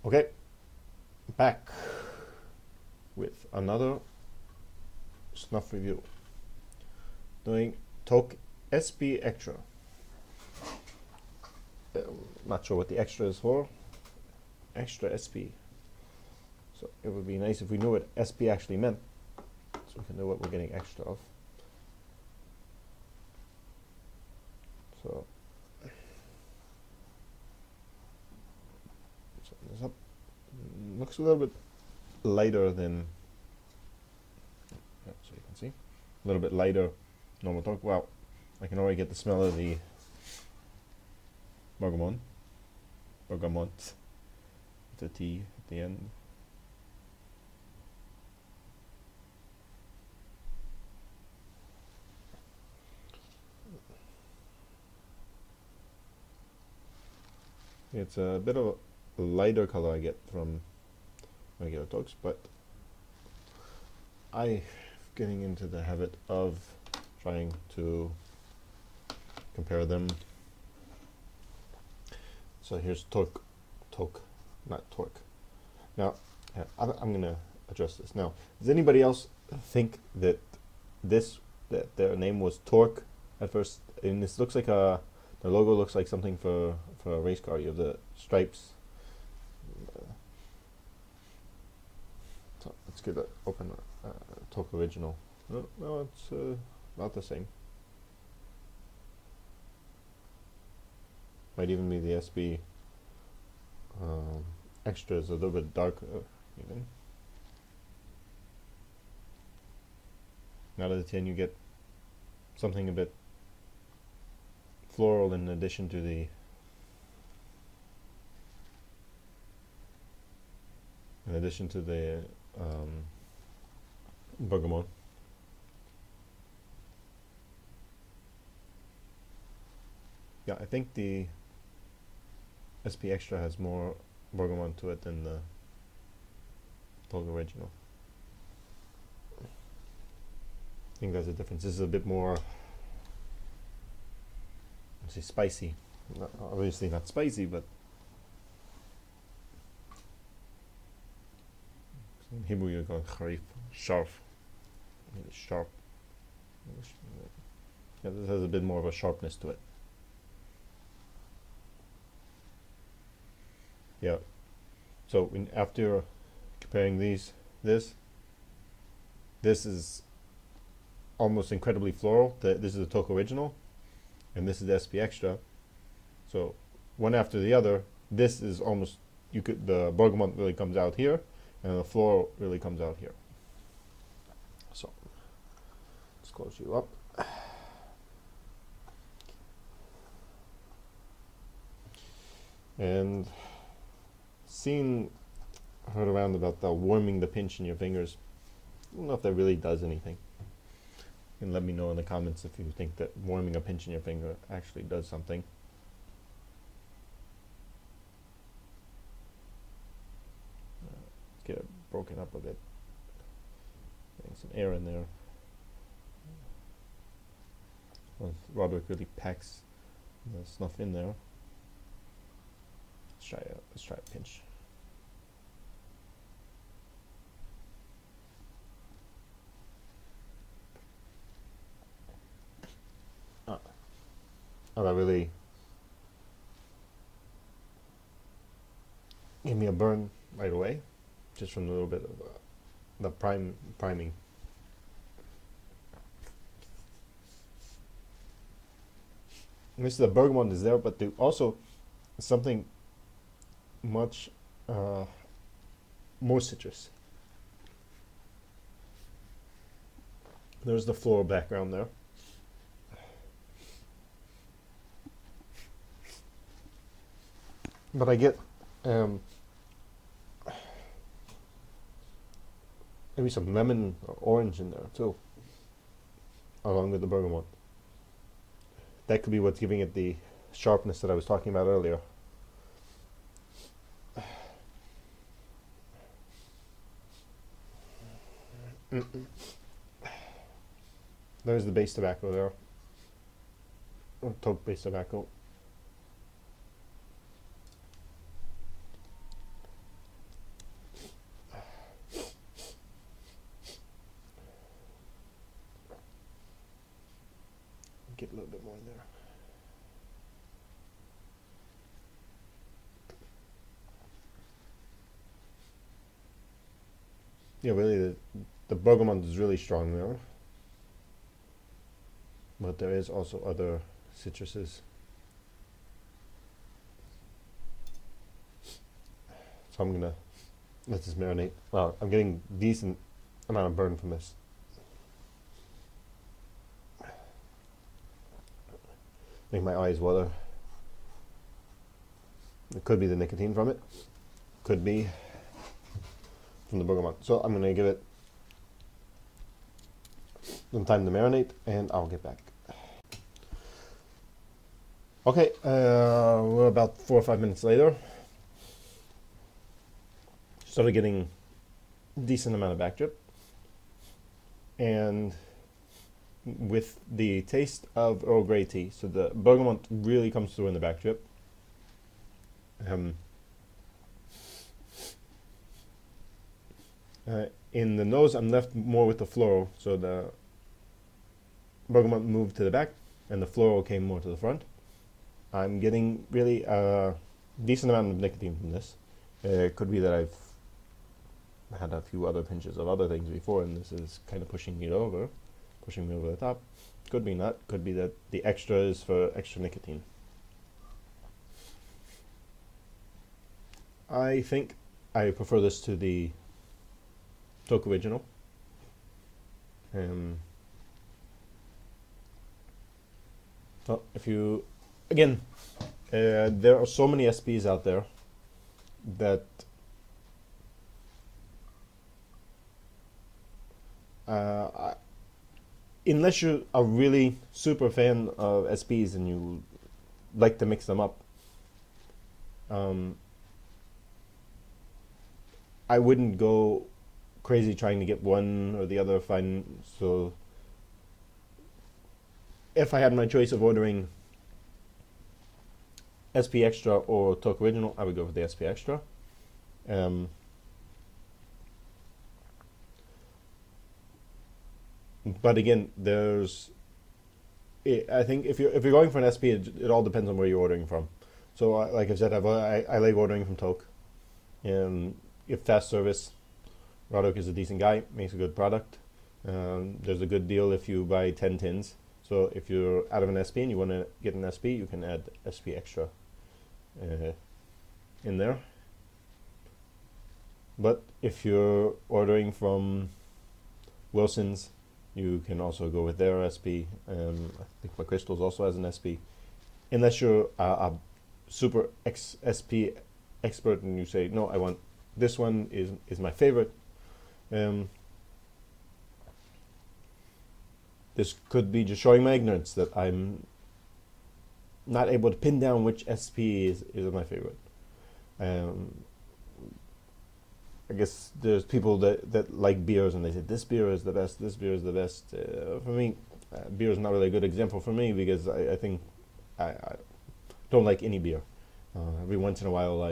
Okay, back with another snuff review. Doing Toque SP Extra. Not sure what the extra is for. Extra SP. So it would be nice if we knew what SP actually meant, so we can know what we're getting extra of. So setting this up. Looks a little bit lighter than, so you can see, a little bit lighter normal Toque. Wow, I can already get the smell of the bergamot, with the T at the end. It's a bit of a lighter color I get from regular Toques, but I'm getting into the habit of trying to compare them. So here's Toque, not Torque. Now, I'm going to address this. Now, does anybody else think that their name was Torque at first? And this looks like the logo looks like something for a race car. You have the stripes. So let's give it open Toque original. No, it's not the same. Might even be the SB Extra is a little bit darker even. Out of the tin you get something a bit floral in addition to the bergamot. Yeah, I think the SP Extra has more bergamot to it than the Toque original. I think that's the difference. This is a bit more, let's say, spicy. Obviously not spicy, but in Hebrew you go kharif, sharp. Sharp. Yeah, this has a bit more of a sharpness to it. Yeah. So after comparing this is almost incredibly floral. This is the Toque original, and this is the SP Extra. So one after the other, this is almost, the bergamot really comes out here, and the floral really comes out here. So let's close you up. And heard around about the warming the pinch in your fingers. I don't know if that really does anything. You can let me know in the comments if you think that warming a pinch in your finger actually does something. Let's get it broken up a bit. Getting some air in there. Well, Roderick really packs the snuff in there. Let's try a pinch. Oh, that really gave me a burn right away, just from a little bit of the priming. And this, the bergamot is there, but also something much more citrus. There's the floral background there. But I get maybe some lemon or orange in there too, along with the bergamot. That could be what's giving it the sharpness that I was talking about earlier. There's the base tobacco there, or Toque base tobacco. yeah, really the bergamot is really strong there, but there is also other citruses. So I'm gonna let this marinate. Wow, I'm getting decent amount of burn from this. Make my eyes water. It could be the nicotine from it. Could be from the bergamot. So I'm gonna give it some time to marinate, and I'll get back. Okay, we're about 4 or 5 minutes later. Started getting a decent amount of back drip, and with the taste of Earl Grey tea, so the bergamot really comes through in the back drip. In the nose, I'm left more with the floral, so the bergamot moved to the back, and the floral came more to the front. I'm getting really a decent amount of nicotine from this. It could be that I've had a few other pinches of other things before, and this is kind of pushing me over the top. Could be not. Could be that the extra is for extra nicotine. I think I prefer this to the Toque original. So if you, again, there are so many SPs out there that unless you're a really super fan of SPs and you like to mix them up, I wouldn't go crazy trying to get one or the other fine. So if I had my choice of ordering SP Extra or Toque Original, I would go for the SP Extra. But again, I think if you're going for an SP, it all depends on where you're ordering from. So like I've said, I like ordering from Toque. If fast service, Rodok is a decent guy, makes a good product. There's a good deal if you buy 10 tins. So if you're out of an SP and you want to get an SP, you can add SP Extra in there. But if you're ordering from Wilson's, you can also go with their SP. I think my Crystals also has an SP. Unless you're a super SP expert and you say, no, I want this one is my favorite. This could be just showing my ignorance that I'm not able to pin down which SP is my favorite. I guess there's people that like beers and they say this beer is the best, this beer is the best. For me, beer is not really a good example for me because I think I don't like any beer. Every once in a while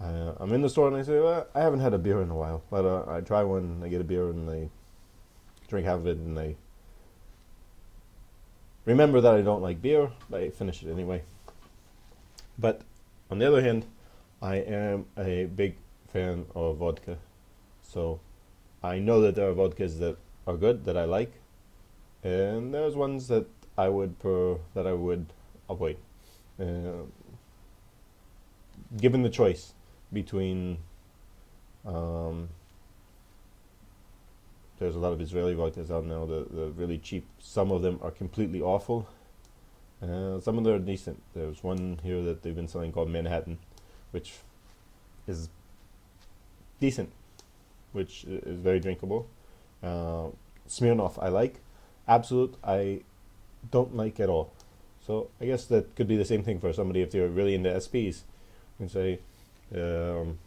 I'm in the store and I say, well, I haven't had a beer in a while. But I try one, I get a beer and I drink half of it and I remember that I don't like beer, but I finish it anyway. But on the other hand, I am a big fan of vodka. So I know that there are vodkas that are good, that I like. And there's ones that I would avoid. Given the choice between there's a lot of Israeli vodkas out now, the really cheap. Some of them are completely awful. Some of them are decent. There's one here that they've been selling called Manhattan, which is decent, which is very drinkable. Smirnoff I like. Absolute I don't like at all. So I guess that could be the same thing for somebody if they're really into SPs. And say, and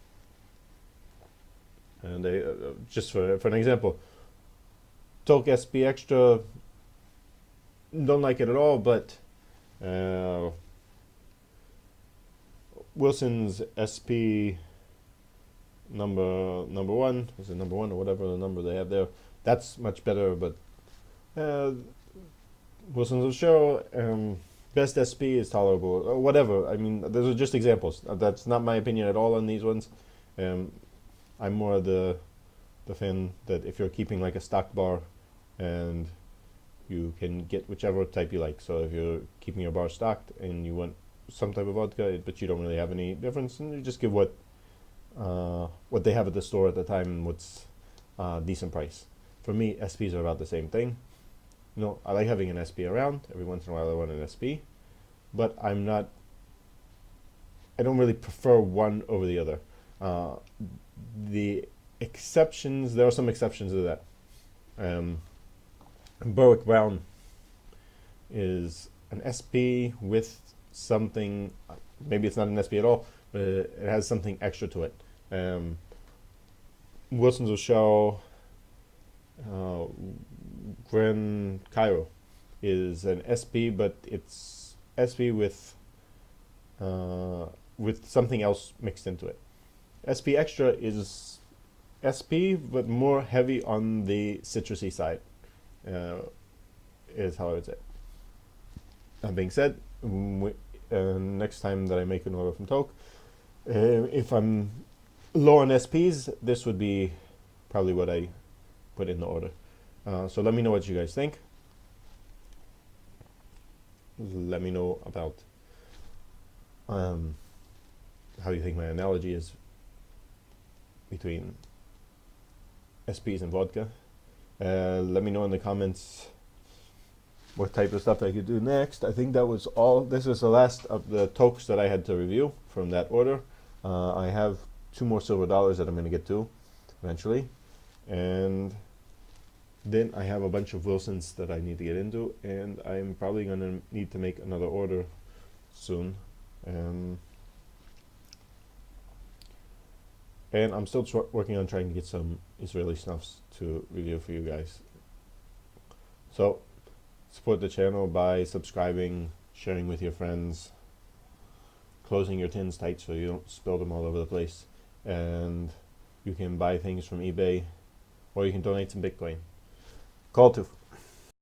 they just for an example, Toque SP Extra, don't like it at all, but Wilson's SP number one, is it number one or whatever the number they have there, that's much better. But Wilson's will show best SP is tolerable or whatever. I mean, those are just examples. That's not my opinion at all on these ones. I'm more the the fin that if you're keeping like a stock bar, and you can get whichever type you like. So if you're keeping your bar stocked and you want some type of vodka, but you don't really have any difference, and you just give what they have at the store at the time and what's decent price. For me, SPs are about the same thing. You know, I like having an SP around. Every once in a while I want an SP, but I don't really prefer one over the other. The exceptions, there are some exceptions to that. Berwick Brown is an SP with something, maybe it's not an SP at all, but it has something extra to it. Wilson's O'Shell Glen Cairo is an SP, but it's SP with something else mixed into it. SP Extra is SP, but more heavy on the citrusy side, is how I would say. That being said, next time that I make an order from Toque, if I'm low on SPs, this would be probably what I put in the order. So let me know what you guys think. Let me know about how you think my analogy is between SPs and vodka. Let me know in the comments what type of stuff I could do next. I think that was all. This is the last of the Toques that I had to review from that order. I have 2 more silver dollars that I'm going to get to eventually, and then I have a bunch of Wilsons that I need to get into, and I'm probably going to need to make another order soon. And I'm still working on trying to get some Israeli snuffs to review for you guys. So support the channel by subscribing, sharing with your friends, closing your tins tight so you don't spill them all over the place. And you can buy things from eBay, or you can donate some Bitcoin. Call to